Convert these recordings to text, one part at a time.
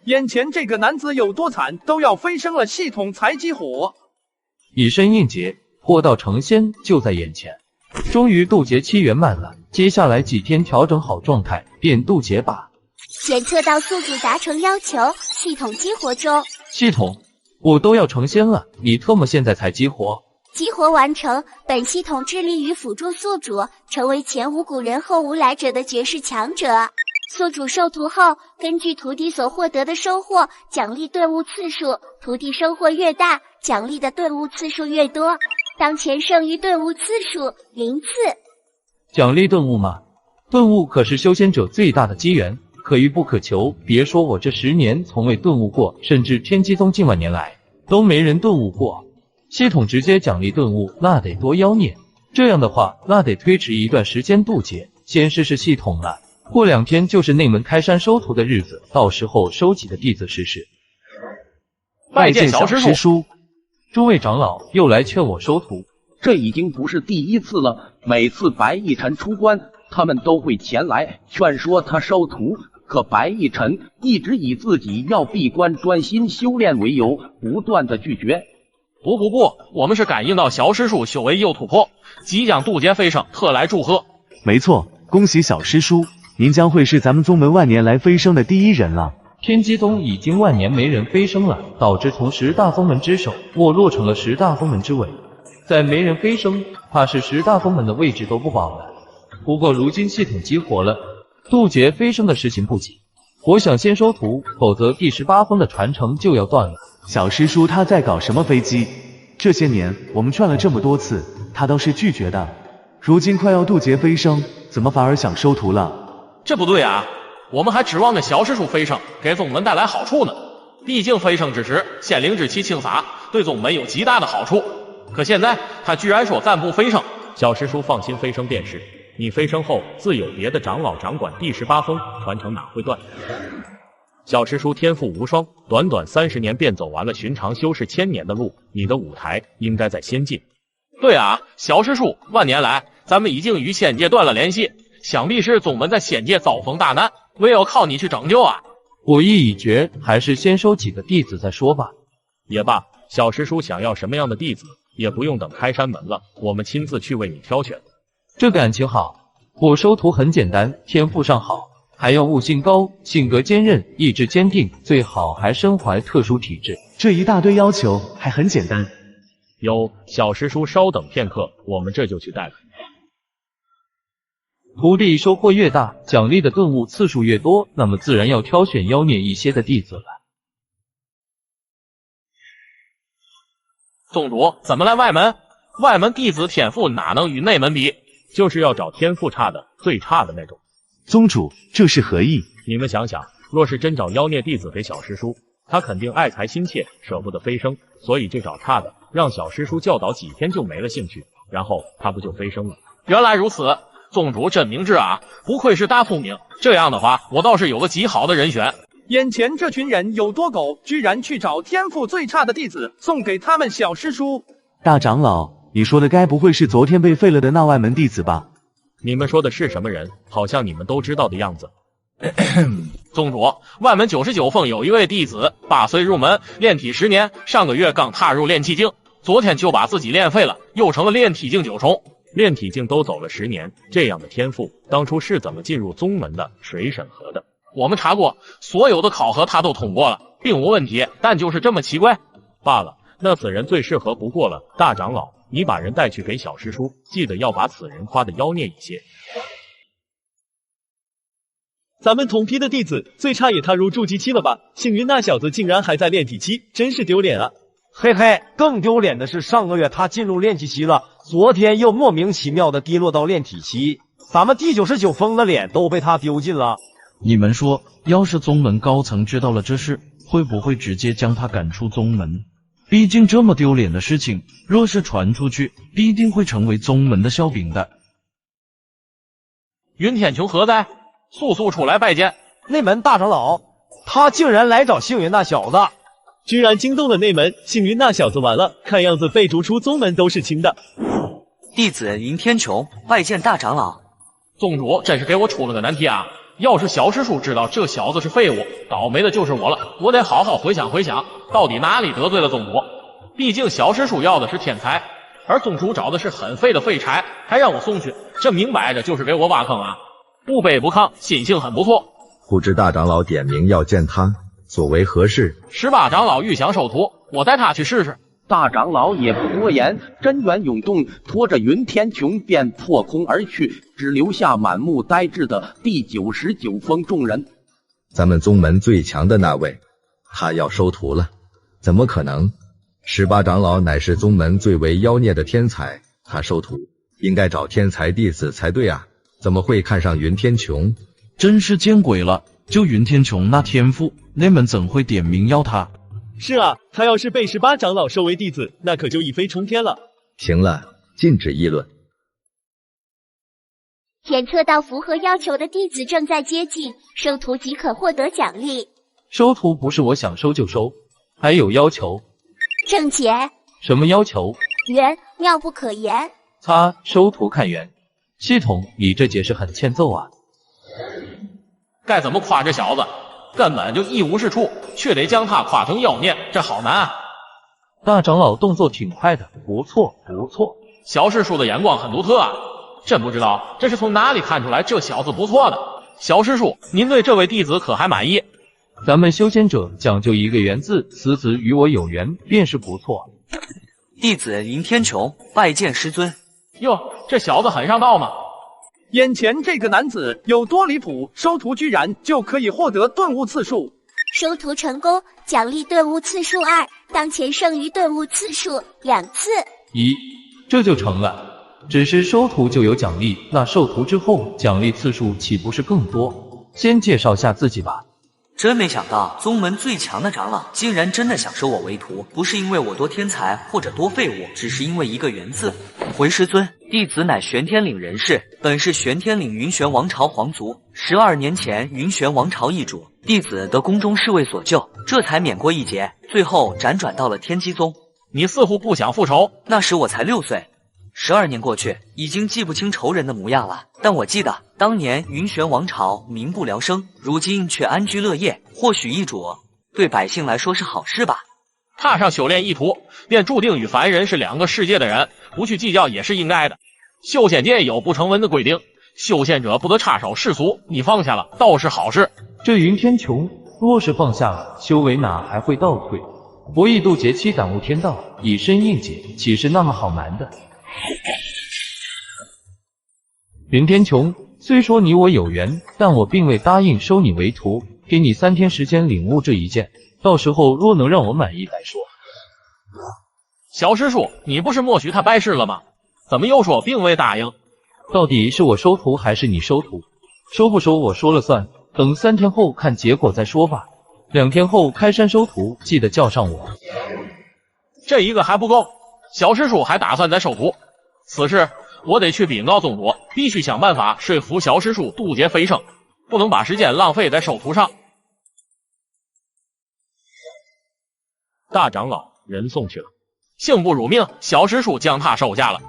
眼前这个男子有多惨，都要飞升了系统才激活。以身应劫，货到成仙就在眼前。终于渡劫期圆满了，接下来几天调整好状态便渡劫吧。检测到宿主达成要求，系统激活中。系统，我都要成仙了，你特么现在才激活？激活完成，本系统致力于辅助宿主成为前无古人后无来者的绝世强者。宿主受徒后，根据徒弟所获得的收获，奖励顿悟次数，徒弟收获越大，奖励的顿悟次数越多。当前剩余顿悟次数0次。奖励顿悟吗？顿悟可是修仙者最大的机缘，可遇不可求。别说我这10年从未顿悟过，甚至天机宗近万年来都没人顿悟过。系统直接奖励顿悟，那得多妖孽！这样的话，那得推迟一段时间渡劫。先试试系统了，过2天就是内门开山收徒的日子，到时候收集的弟子试试。拜见小师叔。诸位长老又来劝我收徒，这已经不是第一次了。每次白逸晨出关，他们都会前来劝说他收徒，可白逸晨一直以自己要闭关专心修炼为由，不断的拒绝。不，我们是感应到小师叔修为又突破，即将渡劫飞升，特来祝贺。没错，恭喜小师叔，您将会是咱们宗门万年来飞升的第1人了。天机宗已经万年没人飞升了，导致从10大宗门之首没落成了10大宗门之尾。再没人飞升，怕是10大宗门的位置都不保了。不过如今系统激活了，渡劫飞升的事情不急。我想先收徒，否则第18峰的传承就要断了。小师叔他在搞什么飞机？这些年我们劝了这么多次，他都是拒绝的。如今快要渡劫飞升，怎么反而想收徒了？这不对啊！我们还指望着小师叔飞升给宗门带来好处呢。毕竟飞升之时，仙灵之气倾洒，对宗门有极大的好处。可现在他居然说暂不飞升。小师叔放心飞升便是，你飞升后自有别的长老掌管第18峰，传承哪会断？小师叔天赋无双，短短30年便走完了寻常修士1000年的路，你的舞台应该在仙界。对啊，小师叔，万年来咱们已经与仙界断了联系，想必是宗门在仙界遭逢大难，唯有靠你去拯救啊！我意已决，还是先收几个弟子再说吧。也罢，小师叔想要什么样的弟子，也不用等开山门了，我们亲自去为你挑选。这感情好，我收徒很简单，天赋上好，还要悟性高，性格坚韧，意志坚定，最好还身怀特殊体质。这一大堆要求还很简单。有，小师叔稍等片刻，我们这就去带来。徒弟收获越大，奖励的顿悟次数越多，那么自然要挑选妖孽一些的弟子了。宗主，怎么来外门？外门弟子天赋哪能与内门比？就是要找天赋差的，最差的那种。宗主，这是何意？你们想想，若是真找妖孽弟子给小师叔，他肯定爱才心切，舍不得飞升，所以就找差的，让小师叔教导几天就没了兴趣，然后他不就飞升了？原来如此，宗主真明智啊，不愧是大聪明。这样的话，我倒是有个极好的人选。眼前这群人有多狗，居然去找天赋最差的弟子，送给他们小师叔。大长老，你说的该不会是昨天被废了的那外门弟子吧？你们说的是什么人？好像你们都知道的样子。宗主，外门99峰有一位弟子，8岁入门，炼体10年，上个月刚踏入炼气境，昨天就把自己炼废了，又成了炼体境9重。炼体境都走了10年，这样的天赋，当初是怎么进入宗门的？谁审核的？我们查过，所有的考核他都通过了，并无问题，但就是这么奇怪。罢了，那此人最适合不过了。大长老，你把人带去给小师叔，记得要把此人夸得妖孽一些。咱们同批的弟子最差也踏入筑基期了吧？幸运那小子竟然还在炼体期，真是丢脸啊！嘿嘿，更丢脸的是上个月他进入炼体期了，昨天又莫名其妙的跌落到炼体期，咱们第99峰的脸都被他丢尽了。你们说，要是宗门高层知道了这事，会不会直接将他赶出宗门？毕竟这么丢脸的事情，若是传出去，必定会成为宗门的笑柄的。云天穹何在？速速出来拜见！内门大长老，他竟然来找幸运那小子，居然惊动了内门，幸运那小子完了，看样子被逐出宗门都是轻的。弟子云天穹拜见大长老。宗主真是给我出了个难题啊！要是小师叔知道这小子是废物，倒霉的就是我了。我得好好回想回想，到底哪里得罪了宗主。毕竟小师叔要的是天才，而宗主找的是很废的废柴，还让我送去，这明摆着就是给我挖坑啊！不卑不亢，心性很不错。不知大长老点名要见他，所为何事？18长老欲想收徒，我带他去试试。大长老也不多言，真元涌动，拖着云天穹便破空而去，只留下满目呆滞的第99封众人。咱们宗门最强的那位，他要收徒了？怎么可能？18长老乃是宗门最为妖孽的天才，他收徒应该找天才弟子才对啊，怎么会看上云天穹？真是见鬼了！就云天穹那天赋，你们怎会点名要他？是啊，他要是被18长老收为弟子，那可就一飞冲天了。行了，禁止议论。检测到符合要求的弟子正在接近，收徒即可获得奖励。收徒不是我想收就收，还有要求。正解。什么要求？缘，妙不可言。擦，收徒看缘。系统，你这解释很欠揍啊！该怎么夸这小子？根本就一无是处，却得将他夸成妖孽，这好难啊！大长老动作挺快的，不错不错。小师叔的眼光很独特啊，真不知道这是从哪里看出来这小子不错的。小师叔，您对这位弟子可还满意？咱们修仙者讲究一个缘字，此子与我有缘便是不错。弟子云天穹拜见师尊。哟，这小子很上道嘛！眼前这个男子有多离谱？收徒居然就可以获得顿悟次数，收徒成功，奖励顿悟次数2，当前剩余顿悟次数2次。咦，这就成了。只是收徒就有奖励，那受徒之后奖励次数岂不是更多？先介绍下自己吧。真没想到，宗门最强的长老竟然真的想收我为徒，不是因为我多天才或者多废物，只是因为一个缘字。回师尊，弟子乃玄天岭人士，本是玄天岭云玄王朝皇族。12年前云玄王朝易主，弟子得宫中侍卫所救，这才免过一劫，最后辗转到了天机宗。你似乎不想复仇。那时我才6岁。12年过去，已经记不清仇人的模样了，但我记得当年云玄王朝民不聊生，如今却安居乐业，或许易主对百姓来说是好事吧。踏上修炼一途，便注定与凡人是2个世界的人，不去计较也是应该的。修仙界有不成文的规定，修仙者不得插手世俗，你放下了倒是好事。这云天穹若是放下了，修为哪还会倒退？博弈渡劫期感悟天道，以身应解，岂是那么好难的？云天穹，虽说你我有缘，但我并未答应收你为徒，给你3天时间领悟这一剑，到时候若能让我满意再说。小师叔，你不是默许他拜师了吗？怎么又说并未答应？到底是我收徒还是你收徒？收不收我说了算，等3天后看结果再说吧。2天后开山收徒，记得叫上我。这一个还不够，小师叔还打算再收徒。此事我得去禀告宗主，必须想办法说服小师叔渡劫飞升，不能把时间浪费在收徒上。大长老人送去了，幸不辱命，小师叔将他收下了。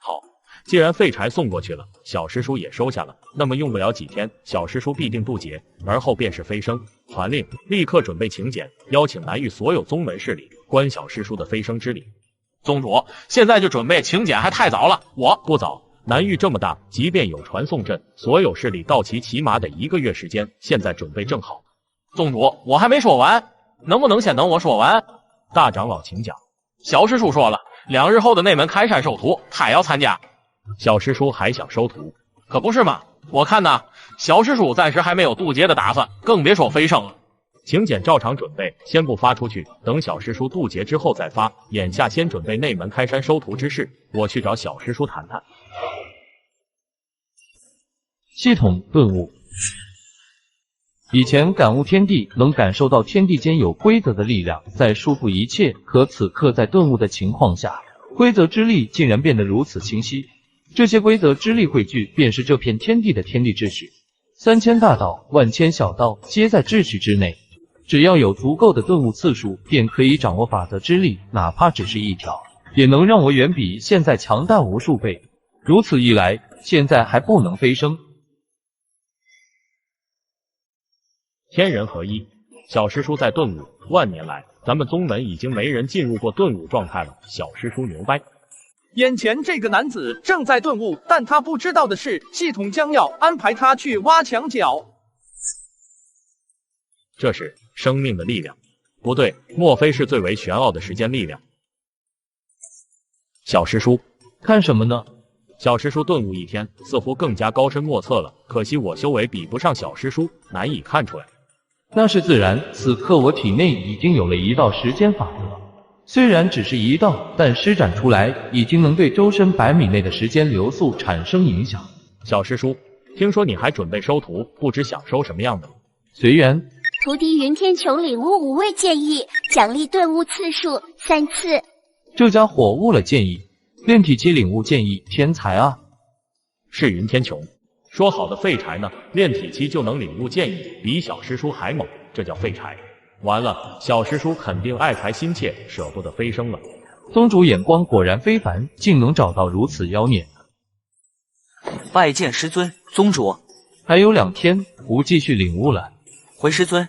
好，既然废柴送过去了，小师叔也收下了，那么用不了几天，小师叔必定渡劫，而后便是飞升。传令，立刻准备请柬，邀请南域所有宗门势力观小师叔的飞升之礼。宗主，现在就准备请柬还太早了。我不早，南域这么大，即便有传送阵，所有势力到齐起码得1个月时间，现在准备正好。宗主，我还没说完，能不能先等我说完？大长老请讲。小师叔说了，2日后的内门开山收徒，他要参加。小师叔还想收徒？可不是嘛，我看呐，小师叔暂时还没有渡劫的打算，更别说飞升了。请柬照常准备，先不发出去，等小师叔渡劫之后再发。眼下先准备内门开山收徒之事，我去找小师叔谈谈。系统顿悟。以前感悟天地，能感受到天地间有规则的力量在束缚一切，可此刻在顿悟的情况下，规则之力竟然变得如此清晰。这些规则之力汇聚，便是这片天地的天地秩序。3000大道，万千小道，皆在秩序之内。只要有足够的顿悟次数，便可以掌握法则之力，哪怕只是1条，也能让我远比现在强大无数倍。如此一来，现在还不能飞升。天人合一，小师叔在顿悟，万年来咱们宗门已经没人进入过顿悟状态了。小师叔牛掰！眼前这个男子正在顿悟，但他不知道的是，系统将要安排他去挖墙脚。这是生命的力量，不对，莫非是最为玄奥的时间力量？小师叔，看什么呢？小师叔顿悟一天，似乎更加高深莫测了。可惜我修为比不上小师叔，难以看出来。那是自然，此刻我体内已经有了一道时间法则，虽然只是一道，但施展出来已经能对周身100米内的时间流速产生影响。小师叔，听说你还准备收徒，不知想收什么样的？随缘。徒弟云天穹领悟5位剑意，奖励顿悟次数3次。这家伙悟了剑意，炼体期领悟剑意，天才啊！是云天穹。说好的废柴呢？炼体期就能领悟剑意，比小师叔还猛，这叫废柴。完了，小师叔肯定爱才心切，舍不得飞升了。宗主眼光果然非凡，竟能找到如此妖孽。拜见师尊，宗主。还有2天，不继续领悟了。回师尊，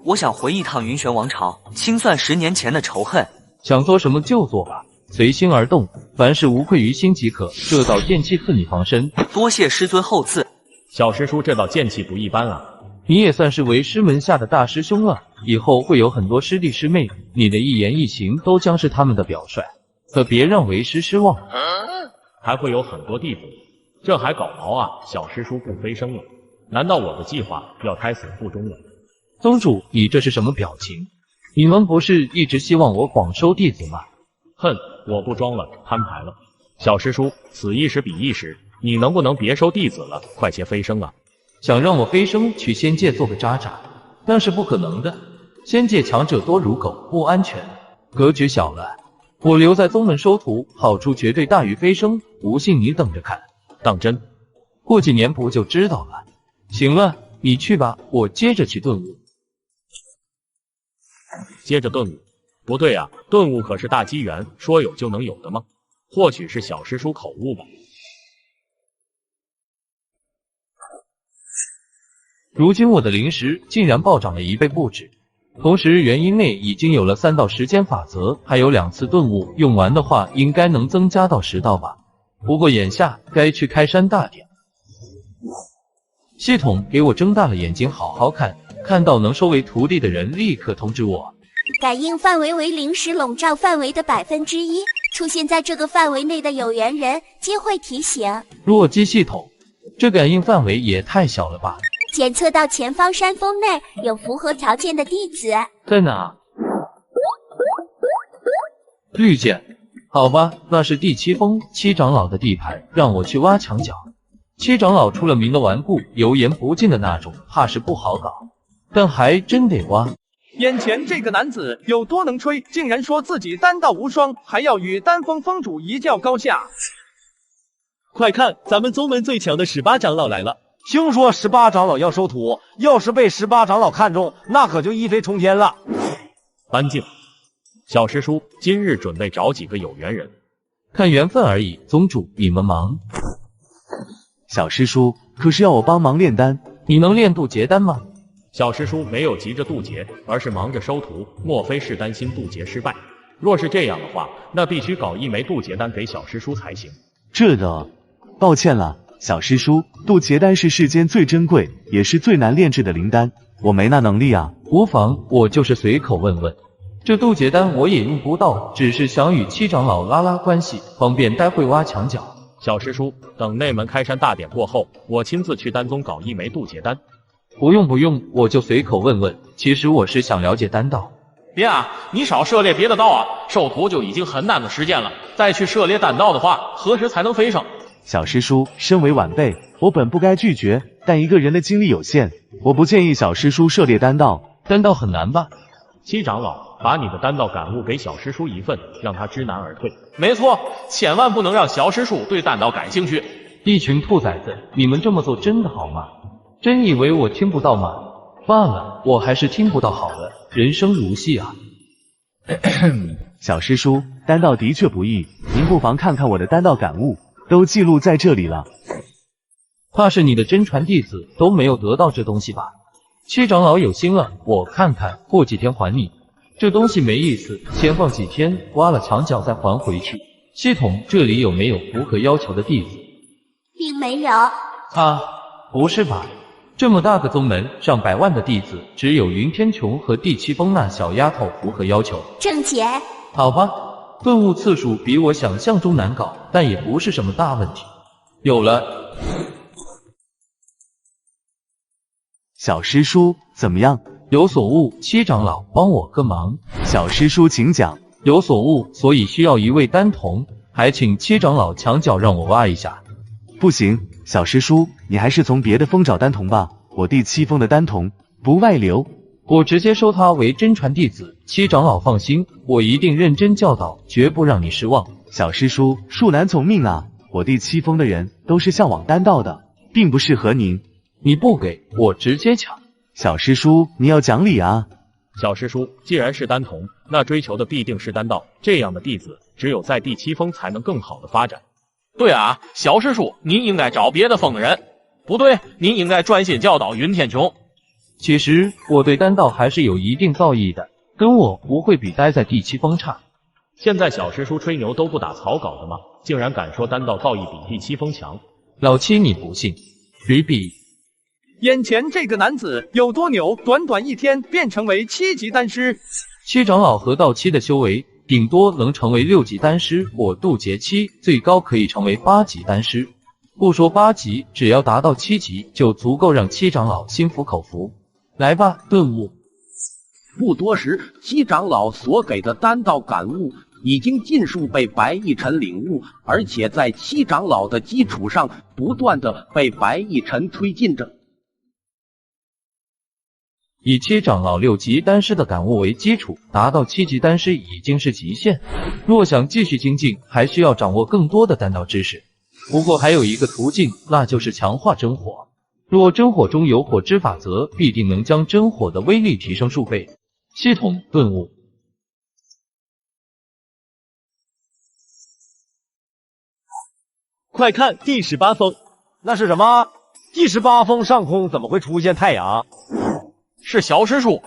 我想回一趟云玄王朝，清算10年前的仇恨。想做什么就做吧，随心而动，凡事无愧于心即可。这道剑气赐你防身，多谢师尊厚赐。小师叔这道剑气不一般啊！你也算是为师门下的大师兄了，以后会有很多师弟师妹，你的一言一行都将是他们的表率，可别让为师失望。还会有很多弟子，这还搞毛啊！小师叔不飞升了，难道我的计划要胎死腹中了？宗主，你这是什么表情？你们不是一直希望我广收弟子吗？哼，我不装了，摊牌了。小师叔，此一时彼一时，你能不能别收弟子了，快些飞升啊！想让我飞升去仙界做个渣渣，那是不可能的。仙界强者多如狗，不安全，格局小了。我留在宗门收徒，好处绝对大于飞升，不信你等着看。当真？过几年不就知道了。行了，你去吧，我接着去顿悟。接着顿悟？不对啊，顿悟可是大机缘，说有就能有的吗？或许是小师叔口误吧。如今我的灵石竟然暴涨了1倍不止，同时元婴内已经有了3道时间法则，还有2次顿悟，用完的话应该能增加到10道吧。不过眼下该去开山大典。系统给我睁大了眼睛好好看，看到能收为徒弟的人立刻通知我。感应范围为灵石笼罩范围的1%，出现在这个范围内的有缘人皆会提醒。弱鸡系统，这感应范围也太小了吧？检测到前方山峰内有符合条件的弟子。在哪？绿箭。好吧，那是第7峰7长老的地盘，让我去挖墙角。7长老出了名的顽固，油盐不进的那种，怕是不好搞，但还真得挖。眼前这个男子有多能吹，竟然说自己丹道无双，还要与丹峰峰主一较高下。快看，咱们宗门最强的18长老来了！听说18长老要收徒，要是被18长老看中，那可就一飞冲天了。安静，小师叔，今日准备找几个有缘人，看缘分而已。宗主，你们忙。小师叔，可是要我帮忙炼丹？你能炼渡劫丹吗？小师叔没有急着渡劫，而是忙着收徒，莫非是担心渡劫失败？若是这样的话，那必须搞1枚渡劫丹给小师叔才行。这个，抱歉了，小师叔，渡劫丹是世间最珍贵，也是最难炼制的灵丹，我没那能力啊。无妨，我就是随口问问。这渡劫丹我也用不到，只是想与7长老拉拉关系，方便待会挖墙角。小师叔，等内门开山大典过后，我亲自去丹宗搞1枚渡劫丹。不用，我就随口问问。其实我是想了解丹道。别啊，你少涉猎别的道啊！授徒就已经很难的时间了，再去涉猎丹道的话，何时才能飞升？小师叔，身为晚辈，我本不该拒绝，但一个人的精力有限，我不建议小师叔涉猎丹道。丹道很难吧？7长老，把你的丹道感悟给小师叔一份，让他知难而退。没错，千万不能让小师叔对丹道感兴趣。一群兔崽子，你们这么做真的好吗？真以为我听不到吗？罢了，我还是听不到好了。人生如戏啊。小师叔，丹道的确不易，您不妨看看我的丹道感悟，都记录在这里了。怕是你的真传弟子都没有得到这东西吧？七长老有心了，我看看，过几天还你。这东西没意思，先放几天，挖了墙角再还回去。系统，这里有没有符合要求的弟子？并没有。啊，不是吧？这么大个宗门，上百万的弟子，只有云天穹和第七峰那小丫头符合要求。正解。好吧，顿悟次数比我想象中难搞，但也不是什么大问题。有了。小师叔，怎么样？有所悟，七长老，帮我个忙。小师叔请讲。有所悟，所以需要一位丹童，还请七长老墙角让我挖一下。不行，小师叔，你还是从别的峰找丹童吧。我第七峰的丹童不外流，我直接收他为真传弟子。七长老放心，我一定认真教导，绝不让你失望。小师叔，恕难从命啊！我第七峰的人都是向往丹道的，并不适合您。你不给我直接抢。小师叔，你要讲理啊！小师叔，既然是丹童，那追求的必定是丹道，这样的弟子只有在第七峰才能更好的发展。对啊，小师叔，您应该找别的峰的人，不对，您应该专心教导云天穹。其实我对丹道还是有一定造诣的，跟我不会比待在第七峰差。现在小师叔吹牛都不打草稿的吗？竟然敢说丹道造诣比第七峰强？老七你不信？比比。眼前这个男子有多牛？短短一天便成为7级丹师。七长老和道七的修为，顶多能成为6级丹师。我渡劫七最高可以成为8级丹师。不说8级，只要达到7级，就足够让七长老心服口服。来吧，顿悟。不多时，七长老所给的丹道感悟已经尽数被白逸晨领悟，而且在七长老的基础上，不断的被白逸晨推进着。以七长老6级丹师的感悟为基础，达到7级丹师已经是极限。若想继续精进，还需要掌握更多的丹道知识。不过还有一个途径，那就是强化真火。若真火中有火之法则，必定能将真火的威力提升数倍。系统顿悟。快看第18峰，那是什么？第18峰上空怎么会出现太阳？是小师叔。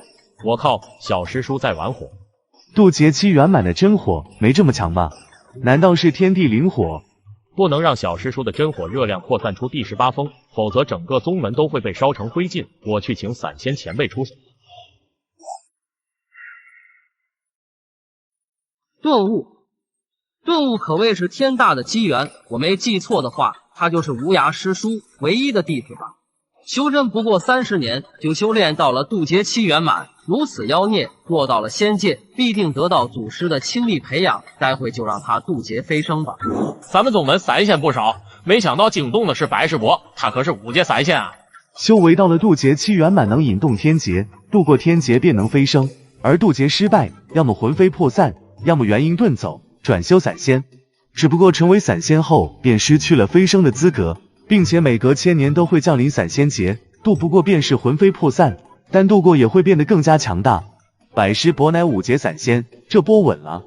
我靠，小师叔在玩火。渡劫期圆满的真火没这么强吧？难道是天地灵火？不能让小师叔的真火热量扩散出第18峰，否则整个宗门都会被烧成灰烬。我去请散仙前辈出手。顿悟可谓是天大的机缘，我没记错的话，他就是无涯师叔唯一的弟子吧。修真不过30年，就修炼到了渡劫期圆满，如此妖孽，若到了仙界，必定得到祖师的倾力培养。待会就让他渡劫飞升吧。咱们宗门散仙不少，没想到惊动的是白世伯，他可是5阶散仙啊！修为到了渡劫期圆满，能引动天劫，渡过天劫便能飞升。而渡劫失败，要么魂飞魄散，要么元婴遁走，转修散仙。只不过成为散仙后，便失去了飞升的资格。并且每隔1000年都会降临散仙劫，渡不过便是魂飞魄散，但渡过也会变得更加强大。百师伯乃5阶散仙，这波稳了。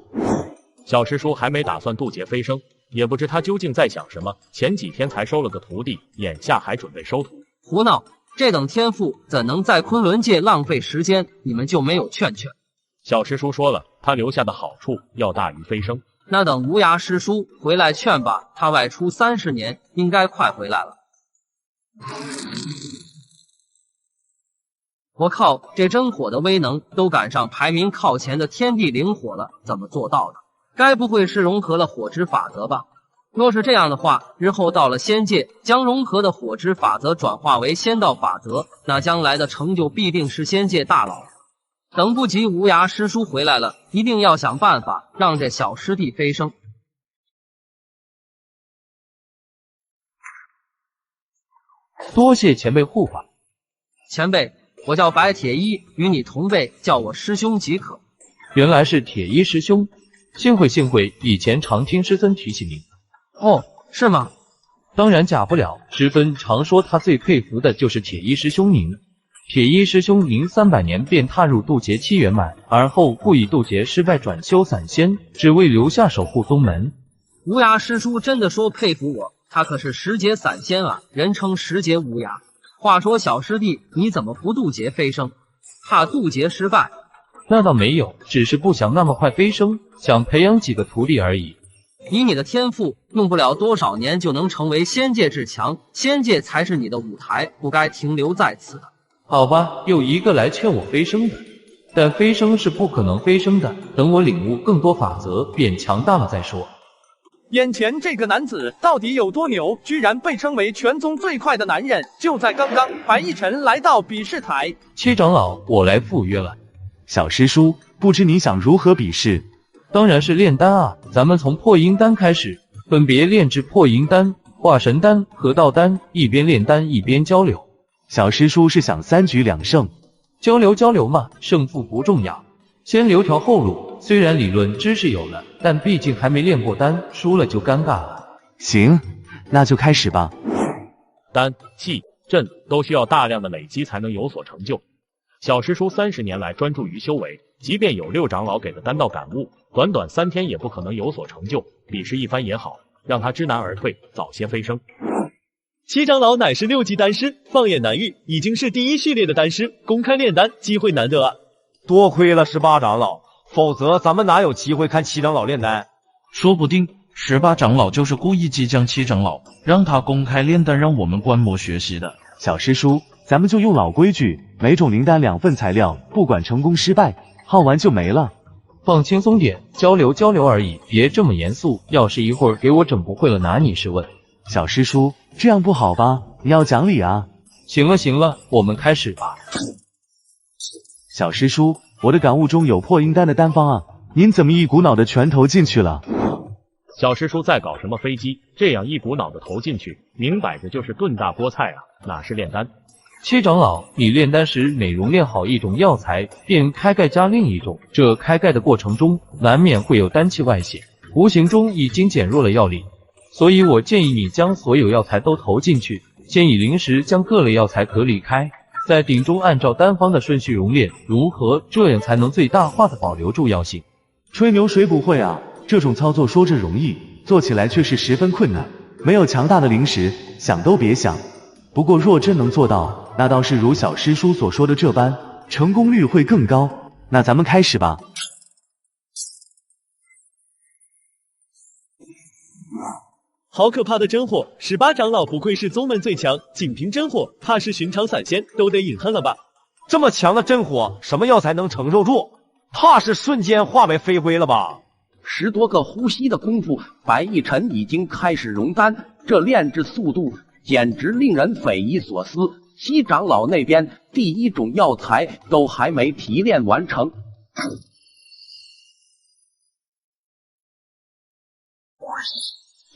小师叔还没打算渡劫飞升，也不知他究竟在想什么。前几天才收了个徒弟，眼下还准备收徒。胡闹！这等天赋怎能在昆仑界浪费时间？你们就没有劝劝？小师叔说了，他留下的好处要大于飞升。那等无涯师叔回来劝吧，他外出30年，应该快回来了。我靠，这真火的威能都赶上排名靠前的天地灵火了，怎么做到的？该不会是融合了火之法则吧？若是这样的话，日后到了仙界，将融合的火之法则转化为仙道法则，那将来的成就必定是仙界大佬。等不及无涯师叔回来了，一定要想办法让这小师弟飞升。多谢前辈护法。前辈，我叫白铁衣，与你同辈，叫我师兄即可。原来是铁衣师兄，幸会，以前常听师尊提起您。哦，是吗？当然假不了，师尊常说他最佩服的就是铁衣师兄您。铁衣师兄您300年便踏入渡劫期圆满，而后故意渡劫失败转修散仙，只为留下守护宗门。无涯师叔真的说佩服我，他可是10阶散仙啊，人称10阶乌鸦。话说小师弟，你怎么不渡劫飞升？怕渡劫失败？那倒没有，只是不想那么快飞升，想培养几个徒弟而已。以你的天赋，用不了多少年就能成为仙界至强，仙界才是你的舞台，不该停留在此的。好吧，又一个来劝我飞升的，但飞升是不可能飞升的，等我领悟更多法则，变强大了再说。眼前这个男子到底有多牛？居然被称为全宗最快的男人！就在刚刚，白逸晨来到比试台。七长老，我来赴约了。小师叔，不知你想如何比试？当然是炼丹啊！咱们从破阴丹开始，分别炼制破阴丹、化神丹、合道丹，一边炼丹一边交流。小师叔是想3局2胜？交流嘛，胜负不重要，先留条后路。虽然理论知识有了，但毕竟还没炼过丹，输了就尴尬了。行，那就开始吧。丹、气、阵都需要大量的累积才能有所成就。小师叔30年来专注于修为，即便有6长老给的丹道感悟，短短3天也不可能有所成就。比试一番也好，让他知难而退，早些飞升。七长老乃是6级丹师，放眼南域，已经是第1序列的丹师，公开炼丹机会难得啊！多亏了18长老，否则咱们哪有机会看7长老炼丹？说不定18长老就是故意激将7长老，让他公开炼丹，让我们观摩学习的。小师叔，咱们就用老规矩，每种灵丹2份材料，不管成功失败，耗完就没了。放轻松点，交流而已，别这么严肃。要是一会儿给我整不会了，拿你是问。小师叔，这样不好吧？你要讲理啊！行了，我们开始吧。小师叔，我的感悟中有破阴丹的丹方啊，您怎么一股脑的全投进去了？小师叔在搞什么飞机？这样一股脑的投进去，明摆着就是炖大菠菜啊，哪是炼丹？七长老，你炼丹时每熔炼好一种药材，便开盖加另一种，这开盖的过程中难免会有丹气外泄，无形中已经减弱了药力。所以我建议你将所有药材都投进去，先以灵石将各类药材隔离开，在鼎中按照丹方的顺序熔炼融合，这样才能最大化的保留住药性。吹牛谁不会啊？这种操作说着容易，做起来却是十分困难，没有强大的灵石，想都别想。不过若真能做到，那倒是如小师叔所说的这般，成功率会更高。那咱们开始吧。好可怕的真火！18长老不愧是宗门最强，仅凭真火，怕是寻常散仙都得饮恨了吧？这么强的真火，什么药材能承受住？怕是瞬间化为飞灰了吧？10多个呼吸的功夫，白逸晨已经开始熔丹，这炼制速度简直令人匪夷所思。7长老那边第1种药材都还没提炼完成。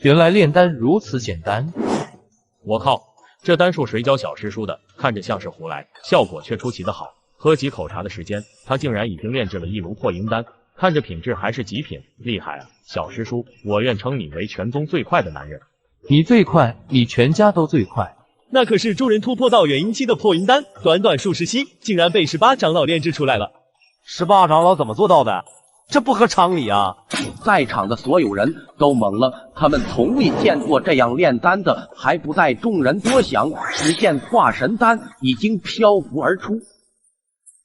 原来炼丹如此简单！我靠，这丹术谁教小师叔的？看着像是胡来，效果却出奇的好。喝几口茶的时间，他竟然已经炼制了1炉破阴丹，看着品质还是极品，厉害啊！小师叔，我愿称你为全宗最快的男人。你最快，你全家都最快。那可是助人突破到元婴期的破阴丹，短短数十息，竟然被18长老炼制出来了。18长老怎么做到的？这不合常理啊！在场的所有人都懵了，他们从未见过这样炼丹的。还不待众人多想，只见化神丹已经漂浮而出。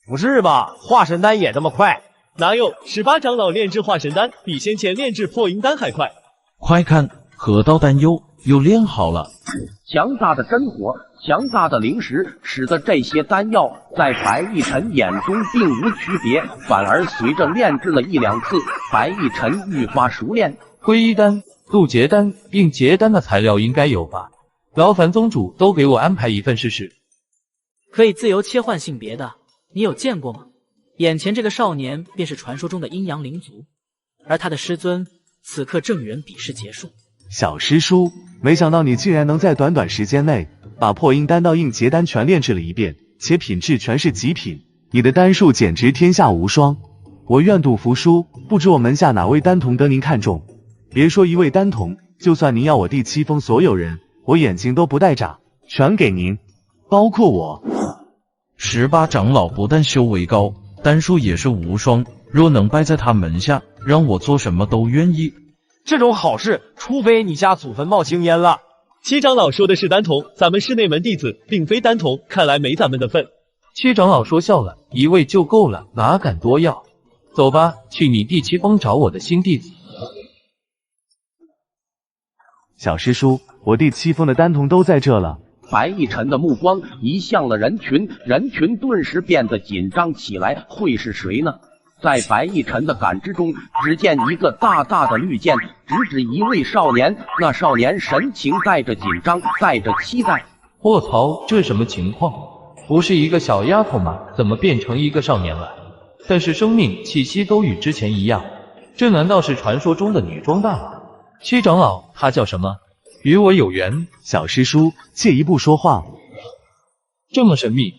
不是吧？化神丹也这么快？哪有？18长老炼制化神丹比先前炼制破阴丹还快。快看，合道丹又炼好了。强大的真火，强大的灵石，使得这些丹药在白逸晨眼中并无区别，反而随着炼制了1、2次，白逸晨愈发熟练。归一丹、渡劫丹、应劫丹的材料应该有吧？劳烦宗主都给我安排一份试试。可以自由切换性别的，你有见过吗？眼前这个少年便是传说中的阴阳灵族，而他的师尊此刻正缘比试结束。小师叔，没想到你竟然能在短短时间内把破阴丹到应劫丹全炼制了一遍，且品质全是极品，你的丹术简直天下无双。我愿赌服输，不知我门下哪位丹童得您看中？别说一位丹童，就算您要我第7封所有人，我眼睛都不带眨，全给您，包括我。18长老不但修为高，丹术也是无双，若能拜在他门下，让我做什么都愿意。这种好事，除非你家祖坟冒青烟了。七长老说的是丹童，咱们是内门弟子，并非丹童，看来没咱们的份。七长老说笑了，一位就够了，哪敢多要？走吧，去你第7峰找我的新弟子。小师叔，我第7峰的丹童都在这了。白逸晨的目光移向了人群，人群顿时变得紧张起来。会是谁呢？在白逸晨的感知中，只见一个大大的绿箭直指一位少年，那少年神情带着紧张，带着期待。卧槽，这什么情况？不是一个小丫头吗？怎么变成一个少年了？但是生命气息都与之前一样，这难道是传说中的女装大佬？七长老，他叫什么？与我有缘。小师叔，借一步说话。这么神秘。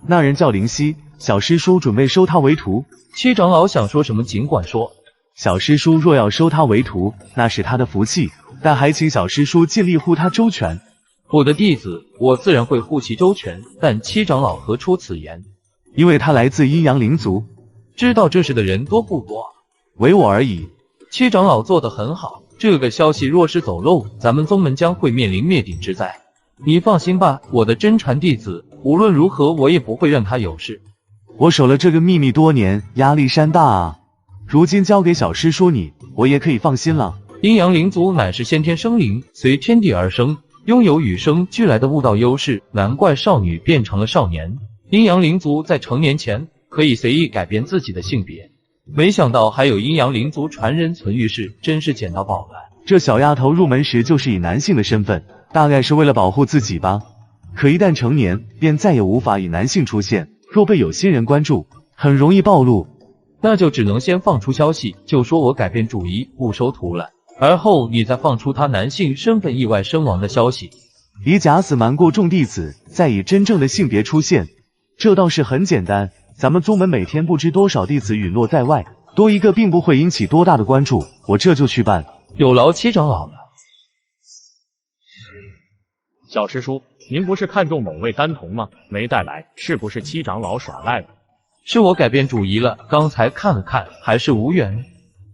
那人叫灵犀，小师叔准备收他为徒。七长老想说什么尽管说。小师叔若要收他为徒，那是他的福气，但还请小师叔尽力护他周全。我的弟子，我自然会护其周全，但七长老何出此言？因为他来自阴阳灵族。知道这事的人多不多？唯我而已。七长老做得很好，这个消息若是走漏，咱们宗门将会面临灭顶之灾。你放心吧，我的真传弟子，无论如何我也不会让他有事。我守了这个秘密多年，压力山大啊！如今交给小师叔你，我也可以放心了。阴阳灵族乃是先天生灵，随天地而生，拥有与生俱来的悟道优势，难怪少女变成了少年。阴阳灵族在成年前可以随意改变自己的性别，没想到还有阴阳灵族传人存于世，真是捡到宝了。这小丫头入门时就是以男性的身份，大概是为了保护自己吧。可一旦成年，便再也无法以男性出现，若被有心人关注，很容易暴露。那就只能先放出消息，就说我改变主意，不收徒了，而后你再放出他男性身份意外身亡的消息，以假死瞒过众弟子，再以真正的性别出现。这倒是很简单，咱们宗门每天不知多少弟子陨落在外，多一个并不会引起多大的关注，我这就去办。有劳七长老了。小师叔，您不是看中某位丹童吗？没带来，是不是七长老耍赖了？是我改变主意了，刚才看了看，还是无缘。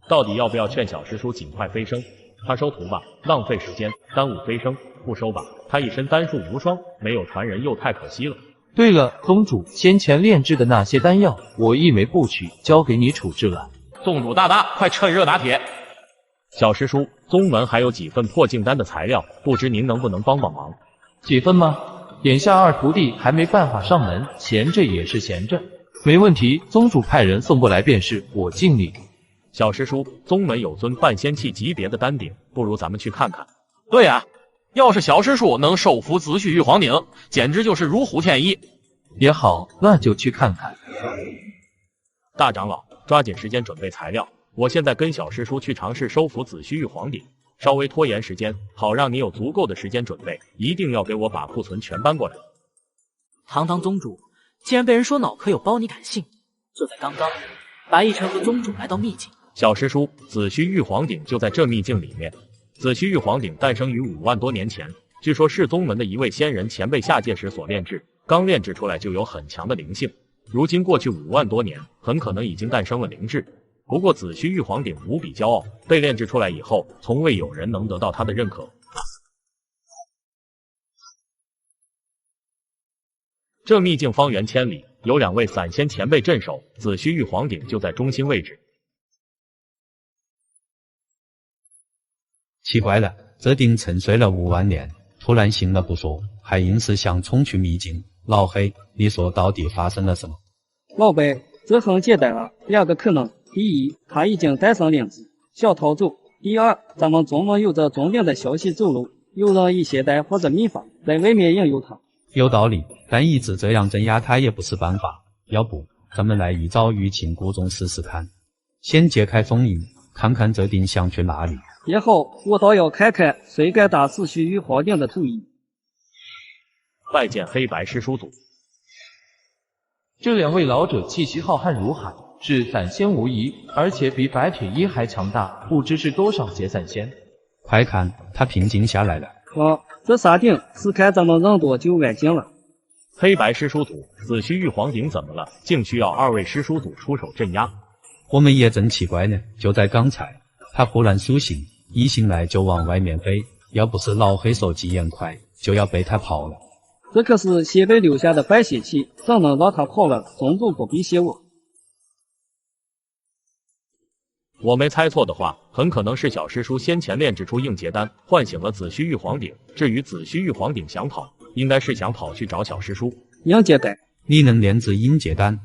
到底要不要劝小师叔尽快飞升？他收徒吧，浪费时间，耽误飞升；不收吧，他一身丹术无双，没有传人又太可惜了。对了，宗主，先前炼制的那些丹药，我一枚不取，交给你处置了。宗主大大，快趁热打铁！小师叔，宗门还有几份破净丹的材料，不知您能不能帮帮忙？几份吗？眼下二徒弟还没办法上门，闲着也是闲着。没问题，宗主派人送过来便是，我尽力。小师叔，宗门有尊半仙器级别的丹鼎，不如咱们去看看。对呀，要是小师叔能收服紫虚玉皇鼎，简直就是如虎添翼。也好，那就去看看。大长老，抓紧时间准备材料，我现在跟小师叔去尝试收服紫虚玉皇鼎，稍微拖延时间，好让你有足够的时间准备，一定要给我把库存全搬过来。堂堂宗主，竟然被人说脑壳有包，你敢信？就在刚刚，白逸晨和宗主来到秘境。小师叔，紫虚玉皇鼎就在这秘境里面。紫虚玉皇鼎诞生于5万多年前，据说是宗门的一位仙人前辈下界时所炼制，刚炼制出来就有很强的灵性。如今过去5万多年，很可能已经诞生了灵智。不过紫虚玉皇鼎无比骄傲，被炼制出来以后，从未有人能得到他的认可。这秘境方圆千里，有2位散仙前辈镇守，紫虚玉皇鼎就在中心位置。奇怪了，这鼎沉睡了5万年，突然醒了不说，还硬是想冲去秘境。老黑，你说到底发生了什么？老白，这很简单了，2个可能：第一，他已经带上灵子，小逃走；第二，咱们宗门有着宗鼎的消息走漏，有人以携带或者秘法在外面引诱他。有道理，但一直这样镇压他也不是办法。要不，咱们来预招玉磬谷中试试看，先解开封印，看看这鼎想去哪里。也好，我倒要看看谁敢打紫虚玉皇鼎的主意。拜见黑白师叔祖。这2位老者气息浩瀚如海，是散仙无疑，而且比白铁一还强大，不知是多少阶散仙。快看，他平静下来了。这沙鼎是看咱们人多就安静了。黑白师叔祖，紫虚玉皇鼎怎么了？竟需要2位师叔祖出手镇压？我们也真奇怪呢。就在刚才，他忽然苏醒，一醒来就往外面飞，要不是老黑手疾眼快，就要被他跑了。这可是先辈留下的败血气，怎能让他跑了？宗主不必谢我。我没猜错的话，很可能是小师叔先前炼制出应劫丹，唤醒了子虚玉皇鼎。至于子虚玉皇鼎想跑，应该是想跑去找小师叔。应劫丹，你能炼制应劫丹？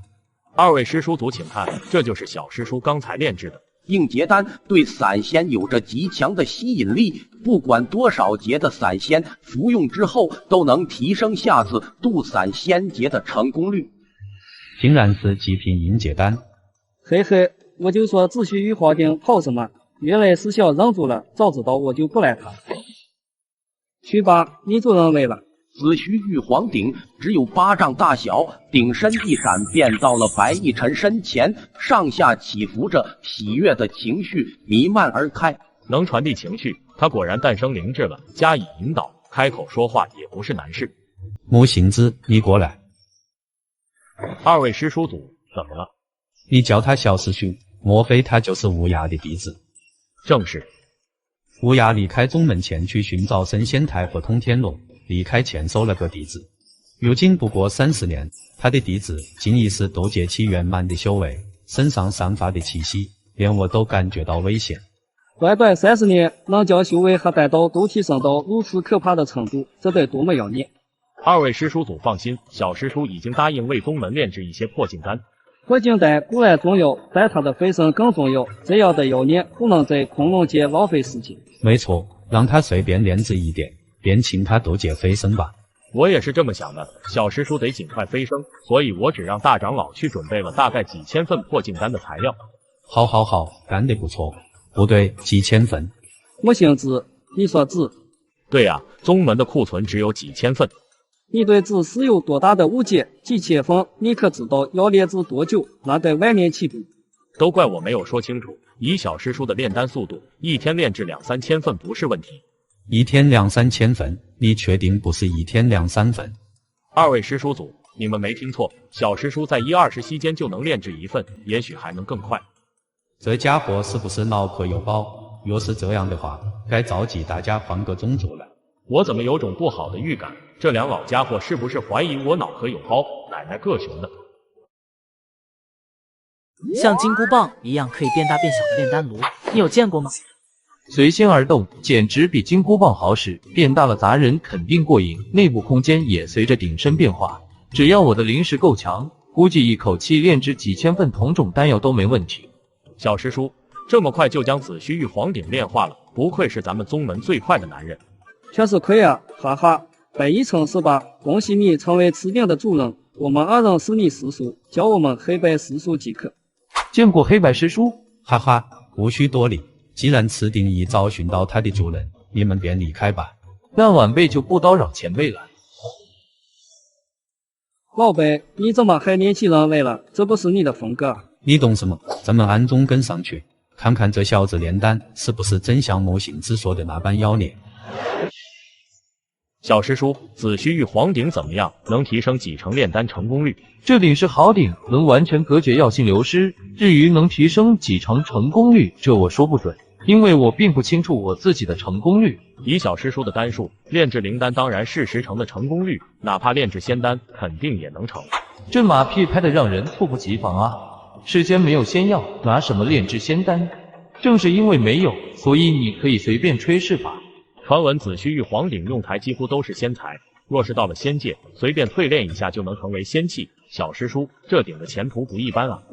二位师叔祖，请看，这就是小师叔刚才炼制的应劫丹，对散仙有着极强的吸引力，不管多少劫的散仙服用之后，都能提升下次渡散仙劫的成功率。竟然是极品应劫丹！嘿嘿，我就说子虚玉皇鼎跑什么，原来是想让住了，早知道我就不来他。去吧，你就认为了。子虚玉皇鼎只有8丈大小，鼎身一闪，便到了白逸晨身前，上下起伏着喜悦的情绪弥漫而开。能传递情绪，他果然诞生灵智了。加以引导，开口说话也不是难事。木行之，你过来。二位师叔祖，怎么了？你叫他小师兄，莫非他就是乌鸦的弟子？正是。乌鸦离开宗门前去寻找神仙台和通天龙，离开前收了个弟子。如今不过30年，他的弟子竟已是斗劫期圆满的修为，身上散发的气息，连我都感觉到危险。短短30年，能将修为和丹道都提升到如此可怕的程度，这得多么妖孽！二位师叔祖放心，小师叔已经答应为宗门炼制一些破镜丹。破镜丹固然重要，但他的飞升更重要。这样的妖孽不能在空龙界浪费时间。没错，让他随便炼制一点，便请他斗界飞升吧。我也是这么想的，小师叔得尽快飞升，所以我只让大长老去准备了大概几千份破镜丹的材料。好，干得不错。不对，几千份。木星子，你说子？对呀，宗门的库存只有几千份。你对子是有多大的误解？几千份，你可知道要炼制多久？那得万年起步。都怪我没有说清楚。以小师叔的炼丹速度，一天炼制2、3千份不是问题。一天2、3千份？你确定不是一天2、3份？二位师叔祖，你们没听错，小师叔在1、20息间就能炼制1份，也许还能更快。这家伙是不是脑壳有包？若是这样的话，该召集大家换个种族了。我怎么有种不好的预感？这两老家伙是不是怀疑我脑壳有包？奶奶个熊的！像金箍棒一样可以变大变小的炼丹炉，你有见过吗？随心而动，简直比金箍棒好使，变大了砸人肯定过瘾，内部空间也随着鼎身变化。只要我的灵识够强，估计一口气炼制几千份同种丹药都没问题。小师叔，这么快就将子虚玉皇鼎炼化了，不愧是咱们宗门最快的男人。确实亏啊，哈哈。白逸晨是吧？恭喜你成为此鼎的主人，我们2人是你师叔，叫我们黑白师叔即可。见过黑白师叔？哈哈，无需多礼。既然此鼎已找寻到他的主人，你们便离开吧。那晚辈就不叨扰前辈了。老辈，你怎么还年轻人味了？这不是你的风格。你懂什么？咱们暗中跟上去，看看这小子炼丹是不是真像木星之说的那般妖孽。小师叔，子虚玉皇鼎怎么样？能提升几成炼丹成功率？这鼎是好鼎，能完全隔绝药性流失。至于能提升几成成功率，这我说不准，因为我并不清楚我自己的成功率。以小师叔的丹术，炼制灵丹当然是10成的成功率，哪怕炼制仙丹，肯定也能成。这马屁拍得让人猝不及防啊！世间没有仙药，拿什么炼制仙丹？正是因为没有，所以你可以随便吹是吧？传闻子虚玉皇鼎用材几乎都是仙材，若是到了仙界，随便淬炼一下就能成为仙器。小师叔，这鼎的前途不一般啊！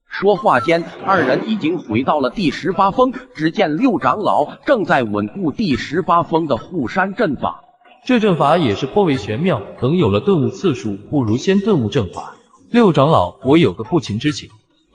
说话间，2人已经回到了第18峰，只见6长老正在稳固第18峰的护山阵法。这阵法也是颇为玄妙，等有了顿悟次数，不如先顿悟阵法。6长老，我有个不情之请。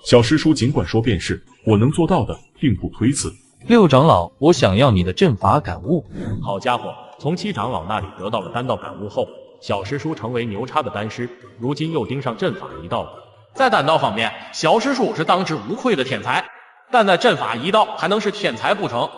小师叔尽管说便是，我能做到的，并不推辞。6长老，我想要你的阵法感悟。好家伙，从7长老那里得到了丹道感悟后，小师叔成为牛叉的丹师，如今又盯上阵法一道了。在丹道方面，小师叔是当之无愧的天才，但在阵法一道还能是天才不成？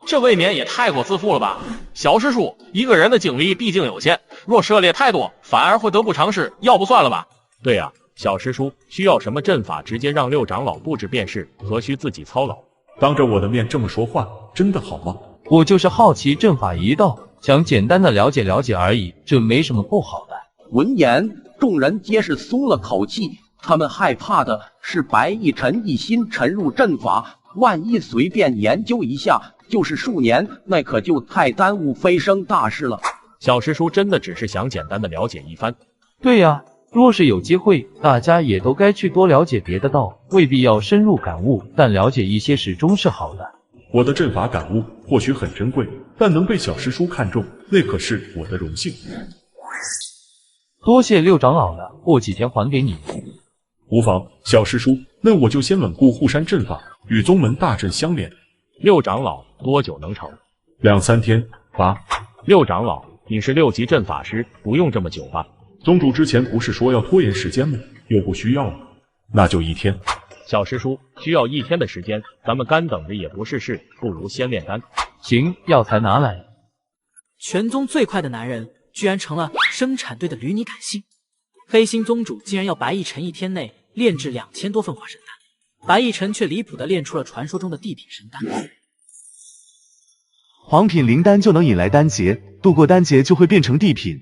这未免也太过自负了吧！小师叔一个人的精力毕竟有限，若涉猎太多，反而会得不偿失，要不算了吧？对呀，小师叔需要什么阵法，直接让6长老布置便是，何须自己操劳？当着我的面这么说话，真的好吗？我就是好奇阵法一道，想简单的了解了解而已，这没什么不好的。闻言，众人皆是松了口气。他们害怕的是白逸晨一心沉入阵法，万一随便研究一下就是数年，那可就太耽误飞升大事了。小师叔真的只是想简单的了解一番。对呀，若是有机会，大家也都该去多了解别的道，未必要深入感悟，但了解一些始终是好的。我的阵法感悟或许很珍贵，但能被小师叔看中，那可是我的荣幸。多谢六长老了，过几天还给你。无妨，小师叔，那我就先稳固护山阵法，与宗门大阵相连。六长老，多久能成？2、3天吧。六长老，你是6级阵法师，不用这么久吧？宗主之前不是说要拖延时间吗？又不需要了，那就1天。小师叔，需要1天的时间，咱们干等着也不是事，不如先炼丹。行，药材拿来。全宗最快的男人，居然成了生产队的驴你敢信？黑心宗主竟然要白逸晨1天内炼制2000多份化神丹，白逸晨却离谱的炼出了传说中的地品神丹。黄品灵丹就能引来丹劫，度过丹劫就会变成地品。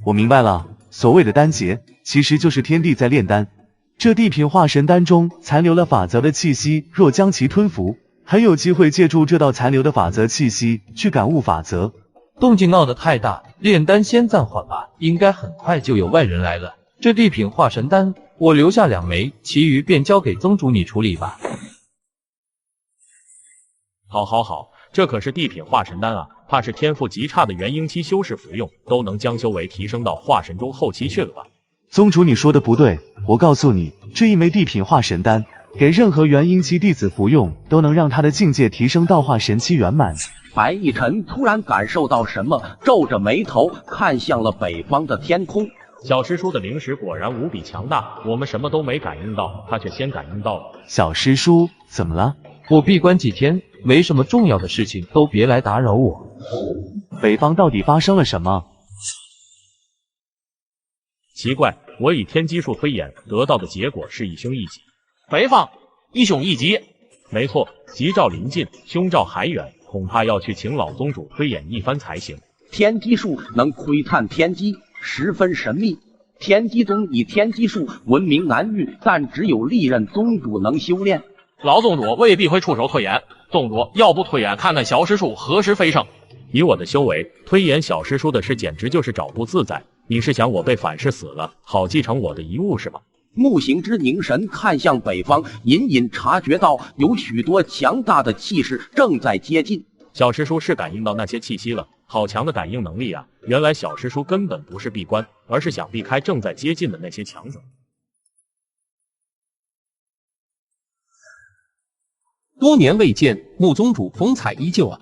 我明白了，所谓的丹劫，其实就是天地在炼丹。这地品化神丹中残留了法则的气息，若将其吞服，很有机会借助这道残留的法则气息去感悟法则。动静闹得太大，炼丹先暂缓吧，应该很快就有外人来了。这地品化神丹，我留下2枚，其余便交给宗主你处理吧。好，这可是地品化神丹啊，怕是天赋极差的元婴期修士服用，都能将修为提升到化神中后期去了吧？宗主你说的不对，我告诉你，这一枚地品化神丹，给任何元婴期弟子服用，都能让他的境界提升到化神期圆满。白逸晨突然感受到什么，皱着眉头看向了北方的天空。小师叔的灵识果然无比强大，我们什么都没感应到，他却先感应到了。小师叔，怎么了？我闭关几天，没什么重要的事情，都别来打扰我。北方到底发生了什么？奇怪，我以天机术推演得到的结果是一凶一吉。北方一凶一吉，没错，吉兆临近，凶兆还远，恐怕要去请老宗主推演一番才行。天机术能窥探天机，十分神秘。天机宗以天机术闻名南域，但只有历任宗主能修炼。老宗主未必会出手推演，宗主要不推演看看小师叔何时飞升？以我的修为，推演小师叔的事简直就是找不自在。你是想我被反噬死了，好继承我的遗物是吗？木行之凝神看向北方，隐隐察觉到有许多强大的气势正在接近。小师叔是感应到那些气息了，好强的感应能力啊！原来小师叔根本不是闭关，而是想避开正在接近的那些强者。多年未见，穆宗主风采依旧啊！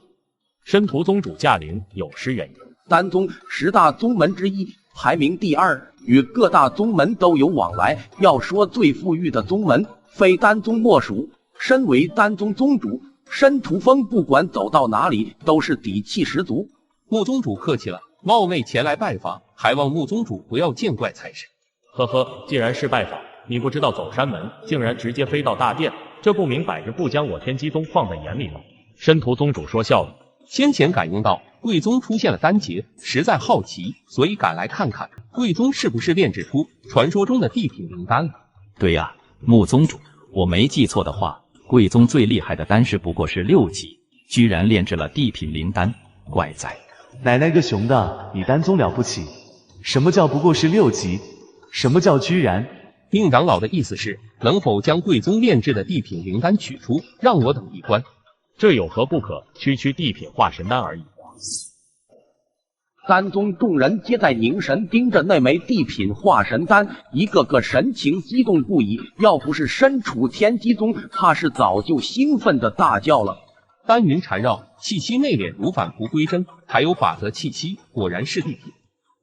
申屠宗主驾临，有失远迎。丹宗10大宗门之一，排名第2，与各大宗门都有往来。要说最富裕的宗门，非丹宗莫属。身为丹宗宗主，申屠峰不管走到哪里都是底气十足。穆宗主客气了，冒昧前来拜访，还望穆宗主不要见怪才是。呵呵，既然是拜访，你不知道走山门，竟然直接飞到大殿，这不明摆着不将我天机宗放在眼里吗？申屠宗主说笑了，先前感应到贵宗出现了丹劫，实在好奇，所以赶来看看贵宗是不是炼制出传说中的地品灵丹了。对呀，穆宗主，我没记错的话，贵宗最厉害的丹师不过是6级，居然炼制了地品灵丹，怪哉！奶奶个熊的，你丹宗了不起？什么叫不过是6级？什么叫居然？宁长老的意思是，能否将贵宗炼制的地品灵丹取出，让我等一关？这有何不可？区地品化神丹而已。丹宗众人皆在凝神盯着那枚地品化神丹，一个个神情激动不已。要不是身处天机宗，怕是早就兴奋的大叫了。丹云缠绕，气息内敛如返璞归真，还有法则气息，果然是地品。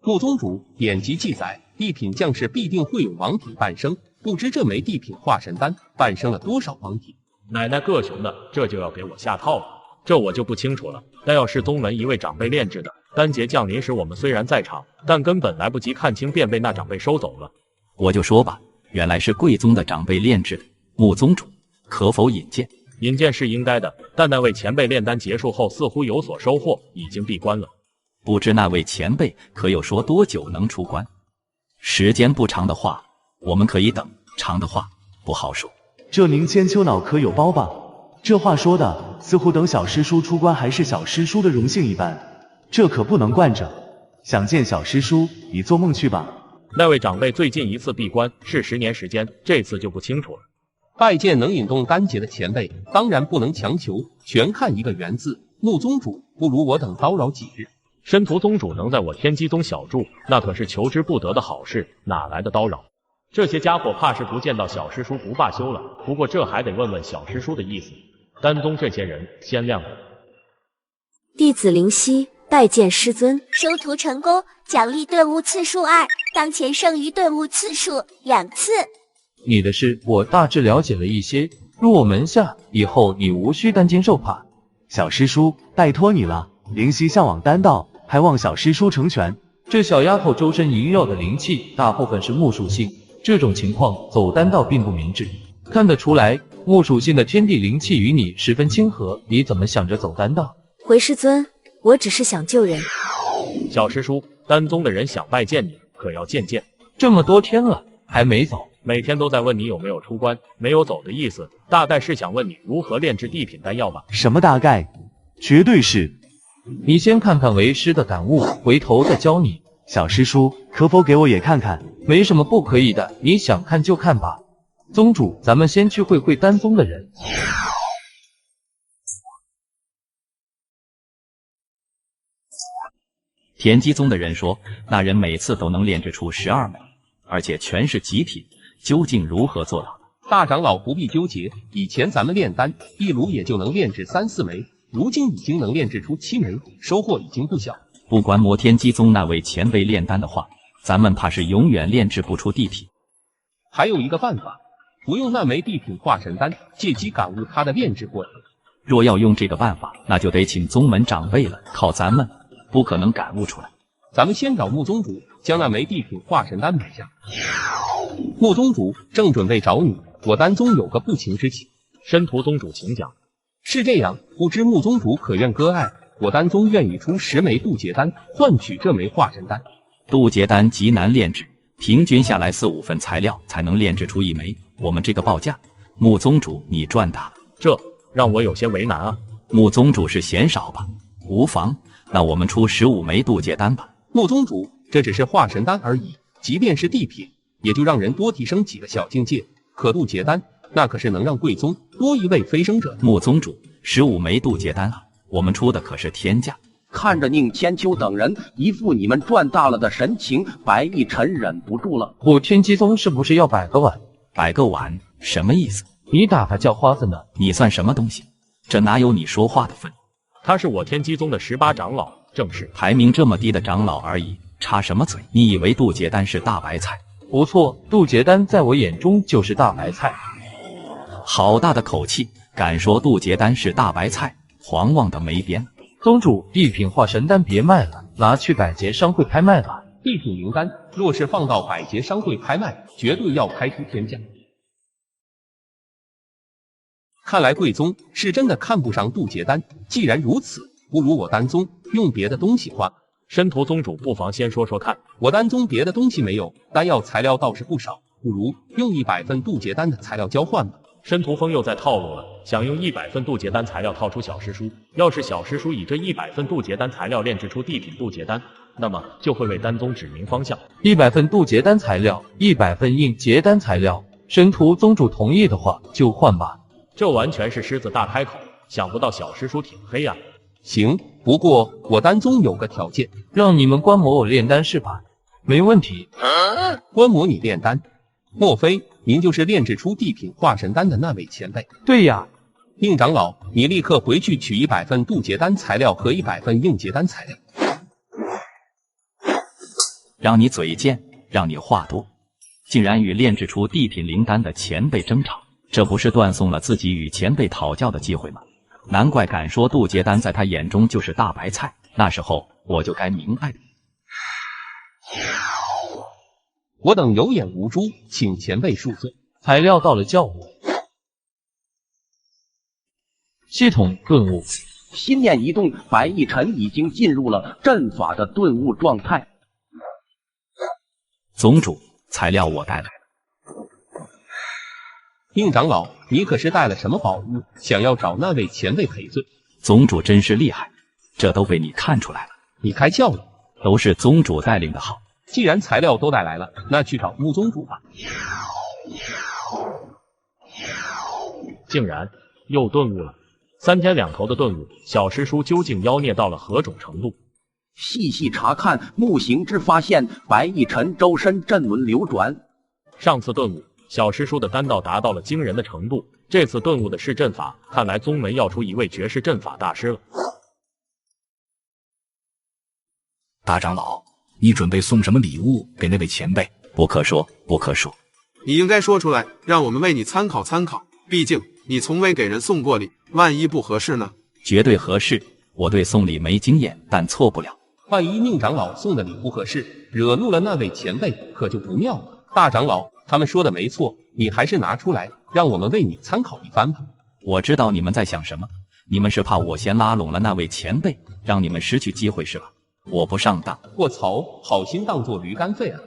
穆宗主，典籍记载，地品将士必定会有王品半生，不知这枚地品化神丹半生了多少王品？奶奶个熊的，这就要给我下套了。这我就不清楚了，但要是宗门一位长辈炼制的，丹劫降临时我们虽然在场，但根本来不及看清，便被那长辈收走了。我就说吧，原来是贵宗的长辈炼制的，穆宗主可否引荐？引荐是应该的，但那位前辈炼丹结束后似乎有所收获，已经闭关了。不知那位前辈可有说多久能出关？时间不长的话，我们可以等；长的话，不好说。这您千秋脑壳有包吧？这话说的，似乎等小师叔出关还是小师叔的荣幸一般，这可不能惯着。想见小师叔，你做梦去吧。那位长辈最近一次闭关是10年时间，这次就不清楚了。拜见能引动丹劫的前辈，当然不能强求，全看一个缘字。穆宗主，不如我等叨扰几日。申屠宗主能在我天机宗小住，那可是求之不得的好事，哪来的叨扰？这些家伙怕是不见到小师叔不罢休了。不过这还得问问小师叔的意思。丹宗这些人先谅了。弟子灵犀拜见师尊。收徒成功，奖励顿悟次数2，当前剩余顿悟次数2次。你的事我大致了解了一些，入我门下以后，你无需担惊受怕。小师叔，拜托你了。灵犀向往丹道，还望小师叔成全。这小丫头周身萦绕的灵气，大部分是木属性，这种情况走丹道并不明智。看得出来，木属性的天地灵气与你十分亲和，你怎么想着走丹道？回师尊，我只是想救人。小师叔，丹宗的人想拜见你，可要见见。这么多天了，还没走？每天都在问你有没有出关，没有走的意思，大概是想问你如何炼制地品丹药吧？什么大概？绝对是。你先看看为师的感悟，回头再教你。小师叔，可否给我也看看？没什么不可以的，你想看就看吧。宗主，咱们先去会会丹宗的人。田鸡宗的人说，那人每次都能炼制出12枚，而且全是极品，究竟如何做到的？大长老不必纠结，以前咱们炼丹一炉也就能炼制3、4枚，如今已经能炼制出7枚，收获已经不小。不管摩天鸡宗那位前辈炼丹的话，咱们怕是永远炼制不出地品。还有一个办法，不用那枚地品化神丹，借机感悟它的炼制过程。若要用这个办法，那就得请宗门长辈了，靠咱们不可能感悟出来。咱们先找穆宗主将那枚地品化神丹买下。穆宗主正准备找你，我丹宗有个不情之请。申屠宗主请讲。是这样，不知穆宗主可愿割爱？我丹宗愿意出10枚渡劫丹，换取这枚化神丹。渡劫丹极难炼制，平均下来4、5份材料才能炼制出1枚。我们这个报价，穆宗主你赚大了。这让我有些为难啊。穆宗主是嫌少吧？无妨，那我们出15枚渡劫丹吧。穆宗主，这只是化神丹而已，即便是地品，也就让人多提升几个小境界。可渡劫丹，那可是能让贵宗多一位飞升者。穆宗主，15枚渡劫丹啊，我们出的可是天价。看着宁千秋等人一副你们赚大了的神情，白逸晨忍不住了。我天机宗是不是要摆个碗？100个碗什么意思？你打发叫花子呢？你算什么东西？这哪有你说话的份？他是我天机宗的18长老，正是排名这么低的长老而已，插什么嘴？你以为渡劫丹是大白菜？不错，渡劫丹在我眼中就是大白菜。好大的口气，敢说渡劫丹是大白菜，狂妄的没边。宗主，地品化神丹别卖了，拿去百劫商会拍卖吧。地品灵丹若是放到百劫商会拍卖，绝对要开出天价。看来贵宗是真的看不上渡劫丹，既然如此，不如我丹宗用别的东西换。申屠宗主不妨先说说看。我丹宗别的东西没有，丹药材料倒是不少，不如用100份渡劫丹的材料交换吧。申屠风又在套路了，想用100份渡劫丹材料套出小师叔。要是小师叔以这100份渡劫丹材料炼制出地品渡劫丹，那么就会为丹宗指明方向。100份渡劫丹材料，100份应劫丹材料，申屠宗主同意的话就换吧。这完全是狮子大开口，想不到小师叔挺黑呀。行，不过我丹宗有个条件，让你们观摩我炼丹是吧？没问题。观摩你炼丹？莫非您就是炼制出地品化神丹的那位前辈？对呀。宁长老，你立刻回去取100份渡劫丹材料和100份应劫丹材料。让你嘴贱，让你话多，竟然与炼制出地品灵丹的前辈争吵，这不是断送了自己与前辈讨教的机会吗？难怪敢说渡劫丹在他眼中就是大白菜，那时候我就该明白的。我等有眼无珠，请前辈恕罪。材料到了叫我。系统顿悟。心念一动，白逸晨已经进入了阵法的顿悟状态。宗主，材料我带来。宁长老，你可是带了什么宝物，想要找那位前辈赔罪？宗主真是厉害，这都被你看出来了。你开窍了，都是宗主带领的好。既然材料都带来了，那去找穆宗主吧。竟然又顿悟了，3天2头的顿悟，小师叔究竟妖孽到了何种程度？细细查看，木行之发现白逸晨周身阵纹流转。上次顿悟，小师叔的丹道达到了惊人的程度，这次顿悟的是阵法，看来宗门要出一位绝世阵法大师了。大长老，你准备送什么礼物给那位前辈？不可说，不可说。你应该说出来，让我们为你参考参考。毕竟你从未给人送过礼，万一不合适呢？绝对合适，我对送礼没经验，但错不了。万一宁长老送的礼不合适，惹怒了那位前辈，可就不妙了。大长老，他们说的没错，你还是拿出来，让我们为你参考一番吧。我知道你们在想什么，你们是怕我先拉拢了那位前辈，让你们失去机会是吧？我不上当。卧槽，好心当作驴肝肺啊！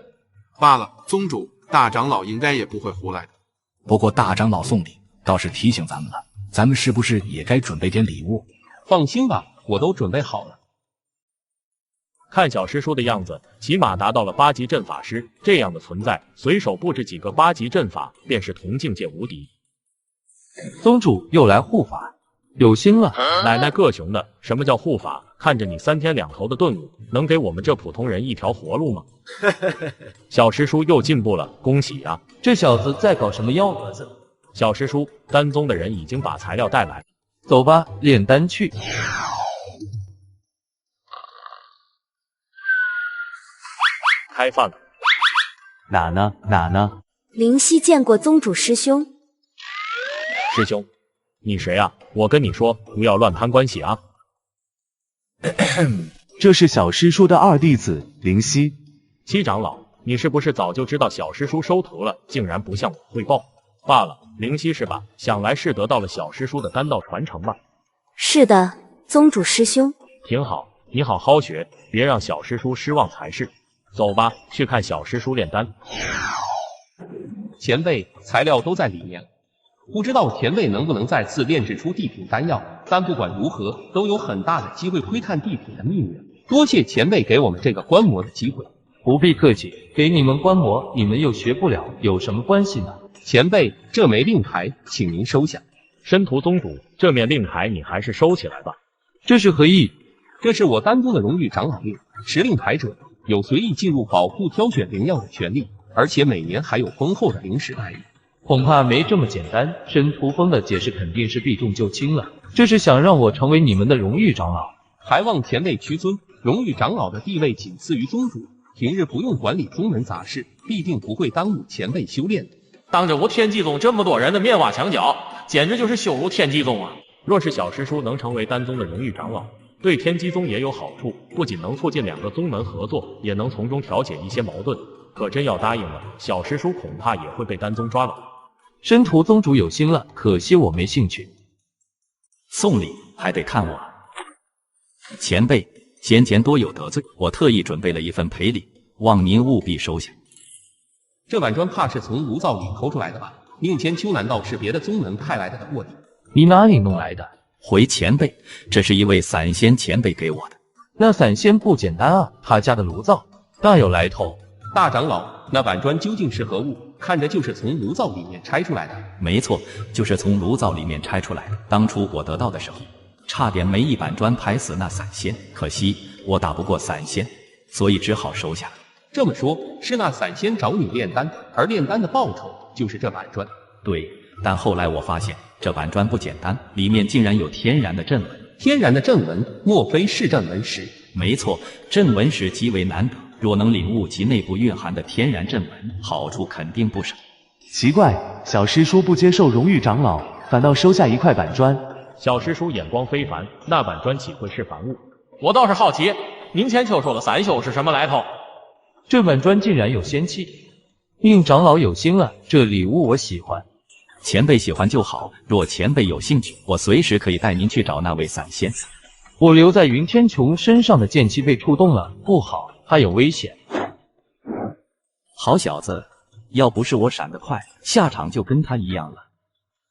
罢了，宗主，大长老应该也不会胡来的。不过大长老送礼倒是提醒咱们了，咱们是不是也该准备点礼物？放心吧，我都准备好了。看小师叔的样子，起码达到了8级阵法师，这样的存在，随手布置几个8级阵法，便是同境界无敌。宗主又来护法，有心了。奶奶个熊的，什么叫护法？看着你3天2头的顿悟，能给我们这普通人一条活路吗？小师叔又进步了，恭喜啊！这小子在搞什么幺蛾子？小师叔，丹宗的人已经把材料带来，走吧，炼丹去。开饭了。哪呢？灵犀见过宗主师兄。师兄，你谁啊？我跟你说，不要乱攀关系啊。这是小师叔的2弟子灵犀。七长老，你是不是早就知道小师叔收徒了，竟然不向我汇报？罢了，灵犀是吧？想来是得到了小师叔的丹道传承吧？是的，宗主师兄。挺好，你好好学，别让小师叔失望才是。走吧，去看小师叔炼丹。前辈，材料都在里面，不知道前辈能不能再次炼制出地品丹药，但不管如何，都有很大的机会窥探地品的秘密。多谢前辈给我们这个观摩的机会。不必客气，给你们观摩，你们又学不了，有什么关系呢？前辈，这枚令牌，请您收下。申屠宗主，这面令牌你还是收起来吧。这是何意？这是我丹宗的荣誉长老令，持令牌者有随意进入宝库挑选灵药的权利，而且每年还有丰厚的灵石待遇。恐怕没这么简单，申屠峰的解释肯定是避重就轻了，这是想让我成为你们的荣誉长老。还望前辈屈尊，荣誉长老的地位仅次于宗主，平日不用管理宗门杂事，必定不会耽误前辈修炼的。当着我天机宗这么多人的面挖墙脚，简直就是羞辱天机宗啊！若是小师叔能成为丹宗的荣誉长老，对天机宗也有好处，不仅能促进2个宗门合作，也能从中调解一些矛盾。可真要答应了，小师叔恐怕也会被丹宗抓牢。申屠宗主有心了，可惜我没兴趣。送礼还得看我。前辈先前多有得罪，我特意准备了一份赔礼，望您务必收下。这碗砖怕是从炉灶里抠出来的吧？宁千秋难道是别的宗门派来的卧底？你哪里弄来的？回前辈，这是一位散仙前辈给我的。那散仙不简单啊，他家的炉灶大有来头。大长老，那板砖究竟是何物？看着就是从炉灶里面拆出来的。没错，就是从炉灶里面拆出来的。当初我得到的时候，差点没一板砖拍死那散仙，可惜我打不过散仙，所以只好收下了。这么说，是那散仙找你炼丹，而炼丹的报酬就是这板砖。对，但后来我发现这板砖不简单，里面竟然有天然的阵纹。天然的阵纹，莫非是阵纹石？没错，阵纹石极为难得，若能领悟其内部蕴含的天然阵纹，好处肯定不少。奇怪，小师叔不接受荣誉长老，反倒收下一块板砖。小师叔眼光非凡，那板砖岂会是凡物？我倒是好奇，宁千秋说的散修是什么来头？这板砖竟然有仙气，应长老有心了，这礼物我喜欢。前辈喜欢就好，若前辈有兴趣，我随时可以带您去找那位散仙。我留在云天穹身上的剑气被触动了，不好，他有危险。好小子，要不是我闪得快，下场就跟他一样了。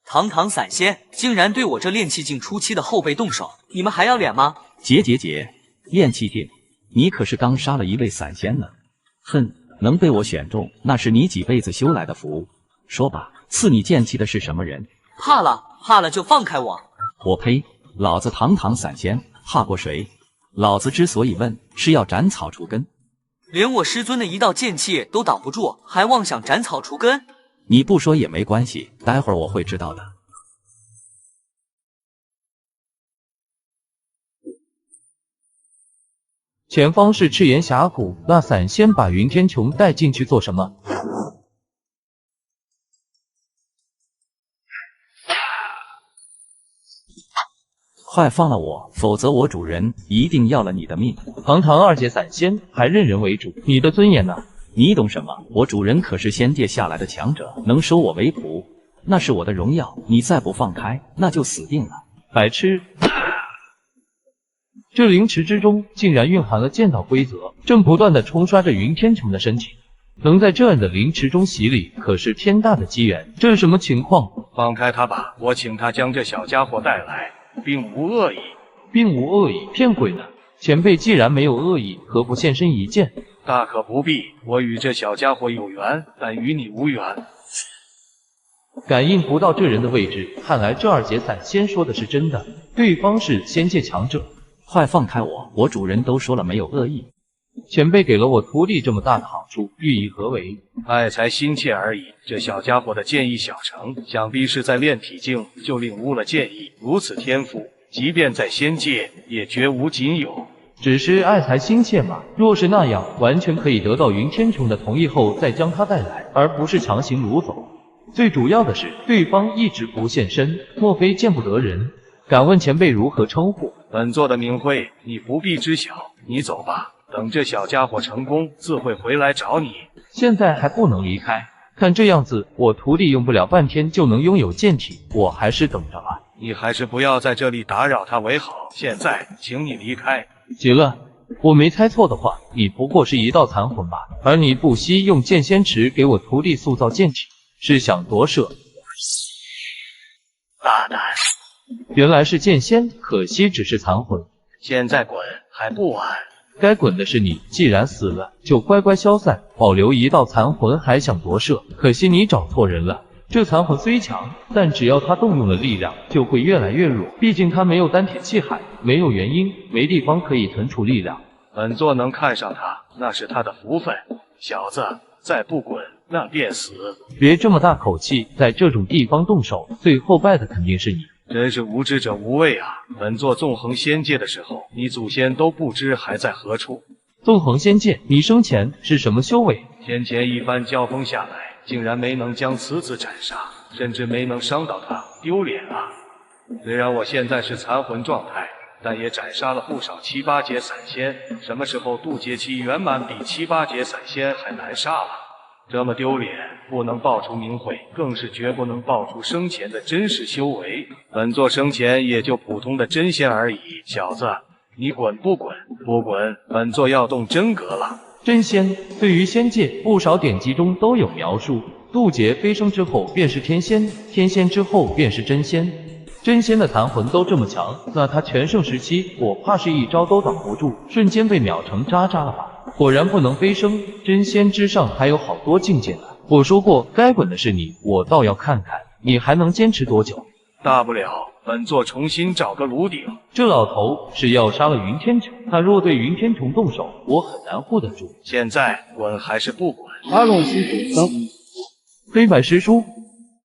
堂堂散仙，竟然对我这炼气境初期的后辈动手，你们还要脸吗？结，炼气境，你可是刚杀了一位散仙呢。哼，能被我选中，那是你几辈子修来的福。说吧，赐你剑气的是什么人？怕了就放开我！我呸！老子堂堂散仙，怕过谁？老子之所以问，是要斩草除根。连我师尊的一道剑气都挡不住，还妄想斩草除根？你不说也没关系，待会儿我会知道的。前方是赤炎峡谷，那散仙把云天穹带进去做什么？快放了我，否则我主人一定要了你的命！堂堂二阶散仙，还认人为主，你的尊严呢？你懂什么？我主人可是仙界下来的强者，能收我为仆，那是我的荣耀。你再不放开，那就死定了！白痴！这灵池之中竟然蕴含了剑道规则，正不断的冲刷着云天穹的身体。能在这样的灵池中洗礼，可是天大的机缘。这是什么情况？放开他吧，我请他将这小家伙带来，并无恶意。并无恶意？骗鬼呢！前辈既然没有恶意，何不现身一见？大可不必，我与这小家伙有缘，但与你无缘。感应不到这人的位置，看来这二阶散仙说的是真的，对方是仙界强者。快放开我！我主人都说了没有恶意。前辈给了我徒弟这么大的好处，寓意何为？爱才心切而已。这小家伙的剑意小成，想必是在炼体境就领悟了剑意，如此天赋，即便在仙界也绝无仅有。只是爱才心切嘛，若是那样，完全可以得到云天穹的同意后再将他带来，而不是强行掳走。最主要的是，对方一直不现身，莫非见不得人？敢问前辈如何称呼？本座的名讳你不必知晓，你走吧，等这小家伙成功，自会回来找你。现在还不能离开，看这样子，我徒弟用不了半天就能拥有剑体，我还是等着吧。你还是不要在这里打扰他为好。现在，请你离开。极了，我没猜错的话，你不过是一道残魂吧？而你不惜用剑仙池给我徒弟塑造剑体，是想夺舍？大胆！原来是剑仙，可惜只是残魂。现在滚，还不晚。该滚的是你，既然死了，就乖乖消散，保留一道残魂，还想夺舍，可惜你找错人了。这残魂虽强，但只要他动用了力量，就会越来越弱。毕竟他没有丹铁气海，没有元婴，没地方可以存储力量。本座能看上他，那是他的福分。小子，再不滚，那便死。别这么大口气，在这种地方动手，最后败的肯定是你。真是无知者无畏啊！本座纵横仙界的时候，你祖先都不知还在何处。纵横仙界，你生前是什么修为？先前一番交锋下来，竟然没能将此子斩杀，甚至没能伤到他，丢脸啊！虽然我现在是残魂状态，但也斩杀了不少7、8阶散仙。什么时候渡劫期圆满比7、8阶散仙还难杀了？这么丢脸，不能报出名讳，更是绝不能报出生前的真实修为。本座生前也就普通的真仙而已。小子，你滚不滚？不滚，本座要动真格了。真仙对于仙界不少典籍中都有描述，渡劫飞升之后便是天仙，天仙之后便是真仙。真仙的残魂都这么强，那他全盛时期，我怕是一招都挡不住，瞬间被秒成渣渣了吧？果然不能飞升，真仙之上还有好多境界呢。我说过，该滚的是你，我倒要看看你还能坚持多久。大不了本座重新找个炉鼎。这老头是要杀了云天穹，他若对云天穹动手，我很难护得住。现在滚还是不滚？阿龙师徒生。黑白师叔，